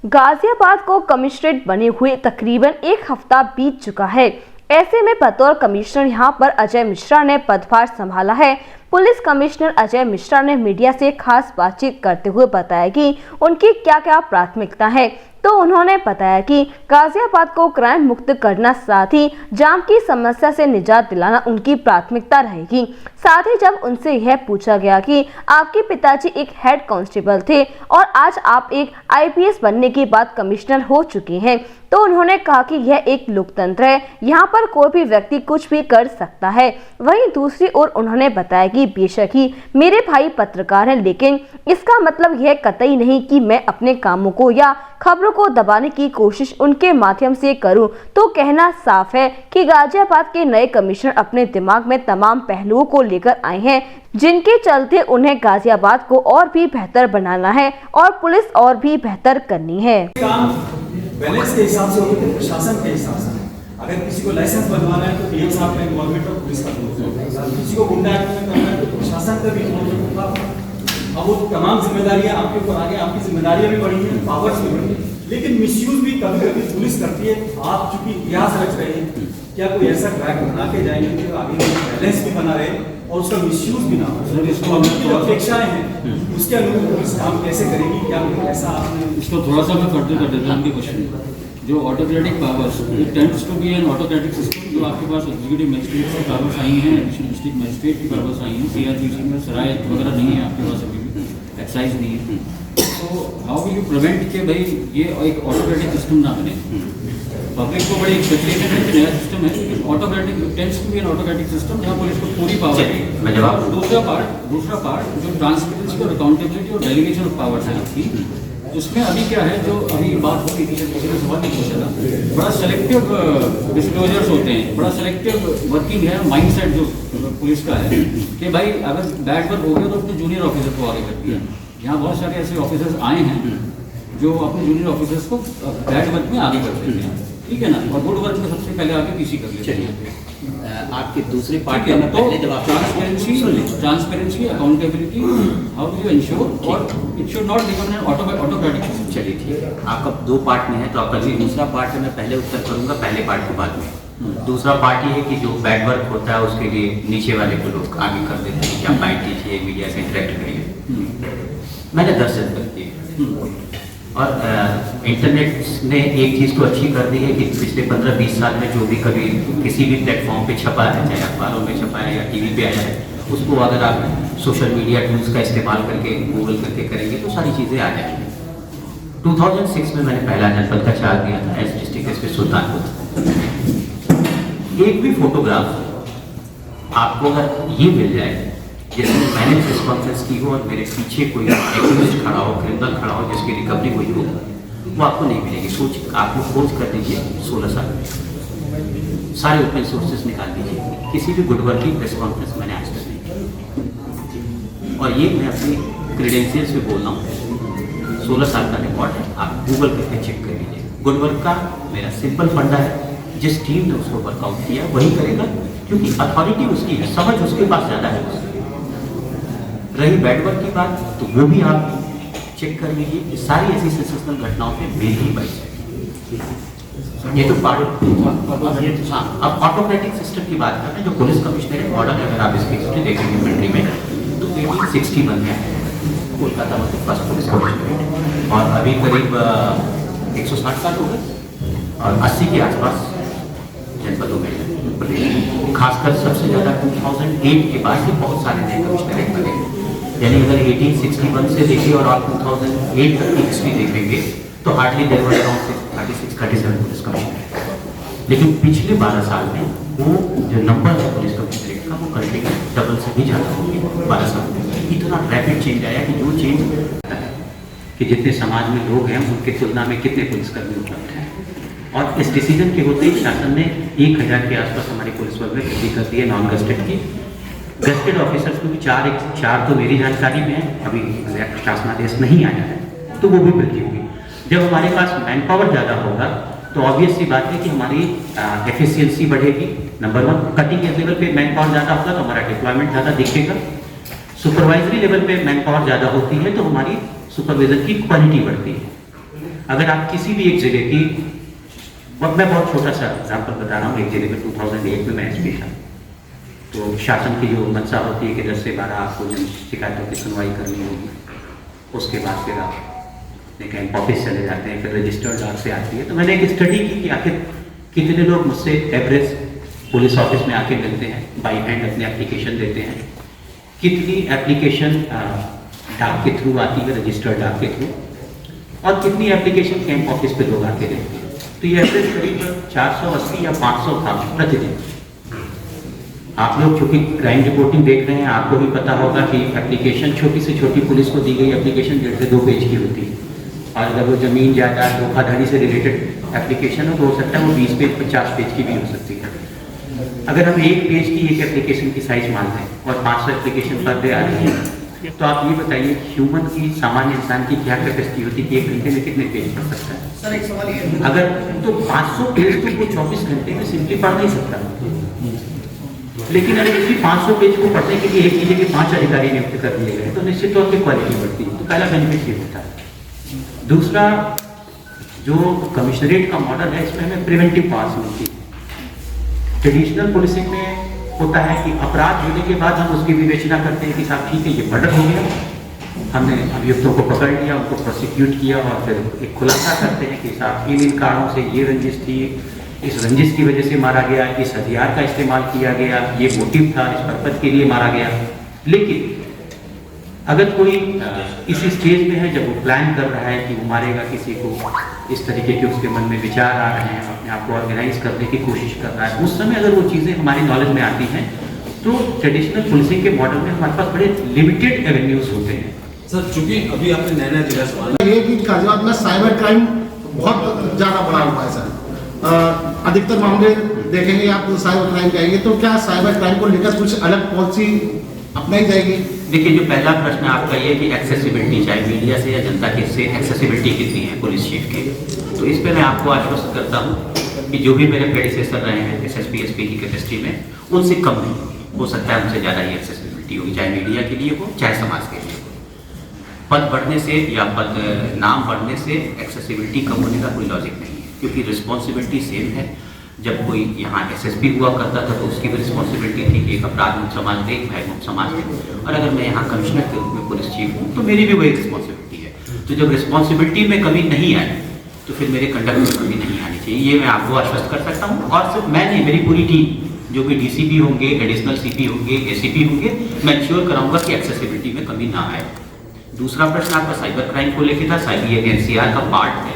गाजियाबाद को कमिश्नरेट बने हुए तकरीबन एक हफ्ता बीत चुका है। ऐसे में बतौर कमिश्नर यहां पर अजय मिश्रा ने पदभार संभाला है। पुलिस कमिश्नर अजय मिश्रा ने मीडिया से खास बातचीत करते हुए बताया कि उनकी क्या क्या प्राथमिकता है। तो उन्होंने बताया कि गाजियाबाद को क्राइम मुक्त करना, साथ ही जाम की समस्या से निजात दिलाना उनकी प्राथमिकता रहेगी। साथ ही जब उनसे यह पूछा गया कि आपके पिताजी एक हेड कांस्टेबल थे और आज आप एक आईपीएस बनने के बाद कमिश्नर हो चुके हैं, तो उन्होंने कहा कि यह एक लोकतंत्र है, यहाँ पर कोई भी व्यक्ति कुछ भी कर सकता है। वहीं दूसरी ओर उन्होंने बताया कि बेशक ही मेरे भाई पत्रकार हैं, लेकिन इसका मतलब यह कतई नहीं कि मैं अपने कामों को या खबरों को दबाने की कोशिश उनके माध्यम से करूं। तो कहना साफ है कि गाजियाबाद के नए कमिश्नर अपने दिमाग में तमाम पहलुओं को लेकर आए हैं, जिनके चलते उन्हें गाजियाबाद को और भी बेहतर बनाना है और पुलिस और भी बेहतर करनी है। बैलेंस के हिसाब से होते थे, प्रशासन के हिसाब से। अगर किसी को लाइसेंस बनवाना है तो पीएम साहब का इन्वॉल्वमेंट और पुलिस का इन्वॉल्वमेंट, किसी को गुंडा एक्ट में करना है तो प्रशासन का भी इन्वॉल्वमेंट होगा। अब वो तमाम जिम्मेदारियां आपके ऊपर आ गई, आपकी जिम्मेदारियां भी बढ़ी हैं, पावर्स भी बढ़ी हैं, लेकिन मिसयूज भी कभी कभी पुलिस करती है। आप चूंकि इतिहास रच रहे हैं, क्या कोई ऐसा ट्रैक बना के जाएंगे कि आगे बैलेंस भी बना रहे और उसका मिसयूज भी ना हो। जो अपेक्षाएं हैं उसके अनुरूप पुलिस काम कैसे करेगी, क्या ऐसा आपने इसको थोड़ा सा मैं फर्दर कर देता हूँ उनके क्वेश्चन। जो autocratic powers, it tends to be an autocratic system. जो आपके पास एग्जीक्यूटिव मजिस्ट्रेट की पावर्स आई हैं, एडिशनल डिस्ट्रिक्ट मजिस्ट्रेट की पावर्स आई हैं, सीआरपीसी में सराय वगैरह नहीं है आपके पास, अभी भी एक्साइज नहीं है। तो हाउ विल यू प्रिवेंट कि भाई ये एक ऑटोक्रेटिक सिस्टम ना बने। पब्लिक को बड़ी एक्सपेक्टेशन है कि नया सिस्टम है, लेकिन autocratic tends to be an autocratic system जहाँ पुलिस को पूरी पावर है। दूसरा पार्ट जो ट्रांसपेरेंसी और अकाउंटेबिलिटी और डेलीगेशन ऑफ पावर्स है आपकी, उसमें अभी क्या है, जो अभी बात होती थी, किसी ने सवाल नहीं पूछा था, बड़ा सेलेक्टिव डिस्क्लोजर्स होते हैं, बड़ा सेलेक्टिव वर्किंग है माइंडसेट जो पुलिस का है कि भाई अगर बैड वर्क हो गया तो अपने जूनियर ऑफिसर को आगे कर दिया। यहाँ बहुत सारे ऐसे ऑफिसर्स आए हैं जो अपने जूनियर ऑफिसर्स को बैड वर्क में आगे कर देते हैं, ठीक है ना, और गुड वर्क में सबसे पहले आगे पीसी कर लेते हैं। आपके दूसरे पार्ट में तो transparency accountability, how do you ensure, और it should not become an autocratic. चलिए ठीक है, आपका दो पार्ट में है तो आपका जो दूसरा पार्ट है मैं पहले उत्तर करूंगा, पहले पार्ट के बाद में। दूसरा पार्ट ये है कि जो बैड वर्क होता है उसके लिए नीचे वाले को लोग आगे कर देते हैं कि आप बाइट कीजिए, मीडिया से इंटरेक्ट करिए। मैंने 10 दिन कर दिए और इंटरनेट ने एक चीज़ तो अच्छी कर दी है कि पिछले 15-20 साल में जो भी कभी किसी भी प्लेटफॉर्म पे छपा है, चाहे अखबारों में छपा है या टीवी पे आया है, उसको अगर आप सोशल मीडिया टूल्स का इस्तेमाल करके गूगल करके करेंगे तो सारी चीज़ें आ जाएंगी। 2006 में मैंने पहला जनपद का चार्ज दिया था एज डिस्ट्रिक्ट एसपी सुल्तानपुर। एक भी फोटोग्राफ आपको अगर ये मिल जाए जिसमें मैंने रिस्पॉन्सेस की हो और मेरे पीछे कोई एक्टिविस्ट खड़ा हो, क्रिमिनल खड़ा हो जिसकी रिकवरी हुई हो, वो आपको नहीं मिलेगी। सोच आप लोग खोज कर दीजिए 16 साल में सारे ओपन सोर्सेस निकाल दीजिए, किसी भी गुड वर्किंग रिस्पॉन्सेस मैंने आज तक नहीं किया। और ये मैं अपनी क्रीडेंशियल से बोल रहा हूँ, 16 साल का रिकॉर्ड है, आप गूगल करके चेक कर लीजिए। गुड वर्क का मेरा सिंपल फंडा है, जिस टीम ने उसको वर्कआउट किया वही करेगा, क्योंकि अथॉरिटी उसकी है, समझ उसके पास ज़्यादा है। रही बैड वर्क की बात तो वो भी आप चेक कर लीजिए कि सारी ऐसी सेंसेशनल घटनाओं पे मेरी ही बाइस है। ये तो पार्ट। अब ऑटोक्रेटिक सिस्टम की बात करते हैं, जो पुलिस कमिश्नरेट मॉडल अगर आप इसकी हिस्ट्री देखेंगे कंट्री में तो 1861 में कोलकाता में फर्स्ट पुलिस कमिश्नरेट, और अभी करीब 160 साल हो गए और 80 के आसपास जनपदों में प्रदेश, खासकर सबसे ज़्यादा 2008 के बाद से बहुत सारे नए कमिश्नरेट बने। यानी अगर 1861 से देखिए और आप 2008 तक की हिस्ट्री देखेंगे तो hardly there were around 36-37 police commissionerate. लेकिन पिछले 12 साल में वो जो नंबर है पुलिस कमिश्नरेट का वो कंट्री का डबल से भी ज़्यादा हो गया 12 साल में। इतना रैपिड चेंज आया कि जो चेंज होता है कि जितने समाज में लोग हैं उनकी तुलना में कितने पुलिसकर्मी उपलब्ध हैं। और इस डिसीजन के होते ही शासन ने 1000 के आसपास हमारे पुलिस वर्ग में वृद्धि कर दी है नॉन गस्टेड की। गस्टेड ऑफिसर्स को भी 4 तो मेरी जानकारी में है, अभी एग्जैक्ट शासनादेश नहीं आया है, तो वो भी वृद्धि होगी। जब हमारे पास मैन पावर ज़्यादा होगा तो ऑब्वियस सी बात है कि हमारी एफिशिएंसी बढ़ेगी। नंबर 1, कटिंग एज लेवल पे मैन पावर ज़्यादा होगा तो हमारा डिप्लॉयमेंट ज़्यादा दिखेगा। सुपरवाइजरी लेवल पे मैन पावर ज़्यादा होती है तो हमारी सुपरविजन की क्वालिटी बढ़ती है। अगर आप किसी भी एक जिले की, मैं बहुत छोटा सा एग्जाम्पल बता रहा हूँ, एक जिले में 2008 में मैं एसपी था, तो शासन की जो मंशा होती है कि 10 से 12 आपको जन शिकायतों की सुनवाई करनी होगी, उसके बाद फिर आप कैंप ऑफिस चले जाते हैं, फिर रजिस्टर्ड डाक से आती है। तो मैंने एक स्टडी की कि आखिर कितने लोग मुझसे एवरेज पुलिस ऑफिस में आके मिलते हैं, बाई हैंड अपने एप्लीकेशन देते हैं, कितनी एप्लीकेशन डाक के थ्रू आती है, रजिस्टर्ड डाक के थ्रू, और कितनी एप्लीकेशन कैंप ऑफिस पे लोग आके देते हैं। तो ये एवरेज करीब 480 या 500 था प्रतिदिन। आप लोग चूंकि क्राइम रिपोर्टिंग देख रहे हैं, आपको भी पता होगा कि एप्लीकेशन छोटी से छोटी पुलिस को दी गई एप्लीकेशन 1.5 से 2 पेज की होती है, और अगर वो जमीन जायदाद धोखाधड़ी से रिलेटेड एप्लीकेशन हो तो हो सकता है वो 20 पेज 50 पेज की भी हो सकती है। अगर हम 1 पेज की एक एप्लीकेशन की साइज मानते हैं और 500 एप्लीकेशन पर डे आ रही है, तो आप ये बताइए ह्यूमन की, सामान्य इंसान की क्या कैपेसिटी होती है कि 1 घंटे में कितने पेज पढ़ सकता है? सर एक सवाल ये, अगर तो 500 पेज तो वो 24 घंटे में सिंपली पढ़ नहीं सकता, लेकिन अगर इसी 500 पेज को पढ़ने के लिए एक जिले के 5 अधिकारी नियुक्त कर दिए गए तो निश्चित तौर पर क्वालिटी बढ़ती है। तो पहला बेनिफिट ये होता है। दूसरा, जो कमिश्नरेट का मॉडल है, इसमें हमें प्रिवेंटिव पावर्स मिलती है। ट्रेडिशनल पुलिसिंग में होता है कि अपराध होने के बाद हम उसकी विवेचना करते हैं कि साहब ठीक है, ये मर्डर हो गया, हमने अभियुक्तों को पकड़ लिया, उनको प्रोसिक्यूट किया, और फिर एक खुलासा करते हैं कि साहब इन कारणों से ये रंजिश थी, इस रंजिश की वजह से मारा गया, इस हथियार का इस्तेमाल किया गया, ये मोटिव था, इस पर्पज के लिए मारा गया। लेकिन अगर कोई इस स्टेज में है जब वो प्लान कर रहा है कि वो मारेगा किसी को, इस तरीके के उसके मन में विचार आ रहे हैं, अपने आप को ऑर्गेनाइज करने की कोशिश कर रहा है, उस समय अगर वो चीज़ें हमारी नॉलेज में आती हैं तो ट्रेडिशनल पुलिसिंग के मॉडल में हमारे पास बड़े लिमिटेड एवेन्यूज होते हैं। सर चूंकि अभी आपने नया नया जिला सवाल ये कि गाजियाबाद में साइबर क्राइम बहुत ज़्यादा बढ़ा हुआ है सर। अधिकतर मामले देखेंगे आप तो साइबर क्राइम कहेंगे, तो क्या साइबर क्राइम को लेकर कुछ अलग पॉलिसी अपनाई जाएगी? देखिए, जो पहला प्रश्न आपका ये कि एक्सेसिबिलिटी, चाहे मीडिया से या जनता के से एक्सेसिबिलिटी कितनी है पुलिस चीफ की, तो इस पे मैं आपको आश्वस्त करता हूँ कि जो भी मेरे प्रेडिसेसर रहे हैं एसएसपी एसपी की कैपेसिटी में, उनसे कम नहीं हो सकता है, उनसे ज़्यादा ही एक्सेसिबिलिटी होगी, चाहे मीडिया के लिए हो चाहे समाज के लिए हो। पद बढ़ने से या पद नाम बढ़ने से एक्सेसिबिलिटी कम होने का कोई लॉजिक नहीं है, क्योंकि रिस्पॉन्सिबिलिटी सेम है। जब कोई यहाँ एसएसपी हुआ करता था तो उसकी भी रिस्पॉन्सिबिलिटी थी कि एक अपराध मुक्त समाज में, एक भय मुक्त समाज में, और अगर मैं यहाँ कमिश्नर के रूप में पुलिस चीफ हूँ तो मेरी भी वही रिस्पॉन्सिबिलिटी है। तो जब रिस्पॉन्सिबिलिटी में कमी नहीं आई तो फिर मेरे कंडक्ट में कमी नहीं आनी चाहिए, ये मैं आपको आश्वस्त कर सकता हूँ। और सिर्फ मैं नहीं, मेरी पूरी टीम, जो भी डीसीपी होंगे, एडिशनल सीपी होंगे, एसीपी होंगे, मैं इंश्योर कराऊंगा कि एक्सेसिबिलिटी में कमी ना आए। दूसरा प्रश्न आपका साइबर क्राइम को लेकर था। साइबर एक एनसीआर का पार्ट है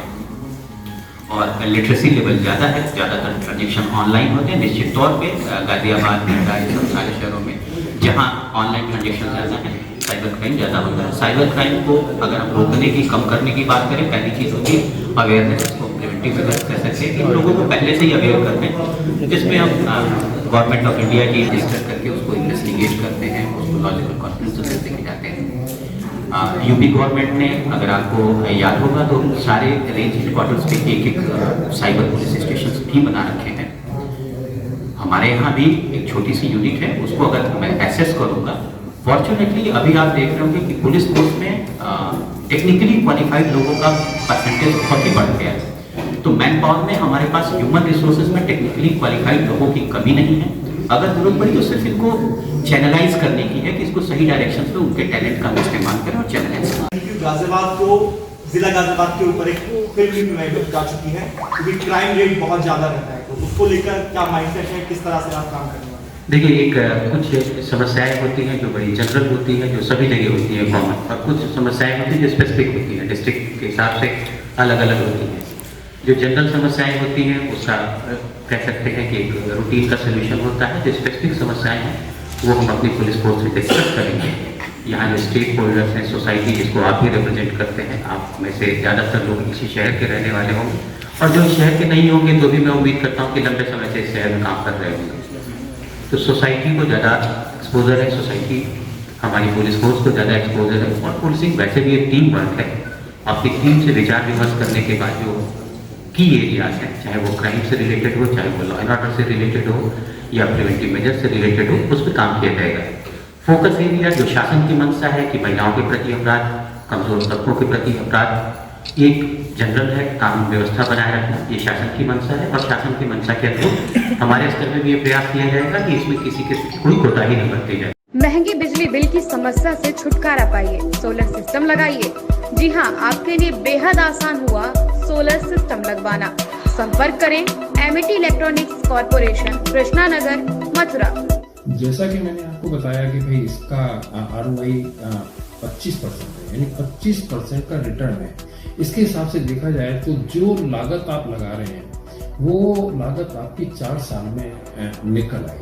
और लिटरेसी लेवल ज़्यादा है, ज़्यादातर ट्रांजेक्शन ऑनलाइन होते हैं। निश्चित तौर पे गाजियाबाद में, सब सारे शहरों में जहाँ ऑनलाइन ट्रांजेक्शन ज़्यादा है, साइबर क्राइम ज़्यादा होता है। साइबर क्राइम को अगर हम रोकने की, कम करने की बात करें, पहली चीज़ होती है अवेयरनेस, को प्रिवेंटिव मेजर्स कह सकते हैं कि लोगों को पहले से ही अवेयर करते हैं, जिसमें हम गवर्नमेंट ऑफ इंडिया की रजिस्टर करके उसको इन्वेस्टिगेट करते हैं, उसको लॉजिकल कंक्लूजन देके जाते हैं। यूपी गवर्नमेंट ने, अगर आपको याद होगा, तो सारे रेंज हेडक्वार्टर्स पे एक साइबर पुलिस स्टेशन भी बना रखे हैं। हमारे यहाँ भी एक छोटी सी यूनिट है, उसको अगर मैं एक्सेस करूँगा, फॉर्चुनेटली अभी आप देख रहे होंगे कि पुलिस फोर्स में टेक्निकली क्वालिफाइड लोगों का परसेंटेज बहुत ही बढ़ गया है। तो मैन पावर में हमारे पास ह्यूमन रिसोर्सेज में टेक्निकली क्वालिफाइड लोगों की कमी नहीं है। अगर जरूरत पड़ी तो सिर्फ इनको चैनलाइज करने की है कि इसको सही डायरेक्शन में उनके टैलेंट का इस्तेमाल करें और चैनलाइज करें। गाजियाबाद को, जिला गाजियाबाद के ऊपर एक फिल्म भी जा चुकी है, क्योंकि क्राइम रेट बहुत ज़्यादा रहता है, तो उसको लेकर क्या माइंडसेट है, किस तरह से आप काम करेंगे? देखिए, एक कुछ समस्याएं होती हैं जो बड़ी जनरल होती हैं, जो सभी जगह होती हैं कॉमन, और कुछ समस्याएं होती हैं जो स्पेसिफिक होती हैं, डिस्ट्रिक्ट के हिसाब से अलग अलग होती हैं। जो जनरल समस्याएं होती हैं उसका कह सकते हैं कि एक रूटीन का सोल्यूशन होता है। जो स्पेसिफिक समस्याएं हैं वो हम अपनी पुलिस फोर्स में डिस्कस करेंगे। यहाँ जो स्टेक होल्डर्स हैं, सोसाइटी जिसको आप भी रिप्रेजेंट करते हैं, आप में से ज़्यादातर लोग इसी शहर के रहने वाले होंगे, और जो शहर के नहीं होंगे तो भी मैं उम्मीद करता हूँ कि लंबे समय से इस शहर में काम कर रहे होंगे। तो सोसाइटी को ज़्यादा एक्सपोजर है, सोसाइटी हमारी पुलिस फोर्स को ज़्यादा एक्सपोजर है, और पुलिसिंग वैसे भी एक टीम वर्क है। अपनी टीम से विचार विमर्श करने के बाद जो की एरियाज हैं, चाहे वो क्राइम से रिलेटेड हो, चाहे वो लॉ एंड ऑर्डर से रिलेटेड हो या प्रिवेंटिव मेजर से रिलेटेड हो, उस पर काम किया जाएगा। फोकस एरिया जो शासन की मंशा है कि महिलाओं के प्रति अपराध, कमजोर तबकों के प्रति अपराध, एक जनरल है, कानून व्यवस्था बनाए रखना, ये शासन की मंशा है और शासन की मंशा के अनुरूप हमारे स्तर में भी ये प्रयास किया जाएगा कि इसमें किसी के कोई कोताही न बरती जाए। महंगी बिजली बिल की समस्या से छुटकारा पाइए, सोलर सिस्टम लगाइए। जी हां, आपके लिए बेहद आसान हुआ सोलर सिस्टम लगवाना। संपर्क करें Amity electronics corporation, Krishna Nagar, Mathura. जैसा कि मैंने आपको बताया कि भाई इसका ROI 25% है, यानी 25% का रिटर्न है। इसके हिसाब से देखा जाए तो जो लागत आप लगा रहे हैं वो लागत आपकी 4 साल में निकल आएगी।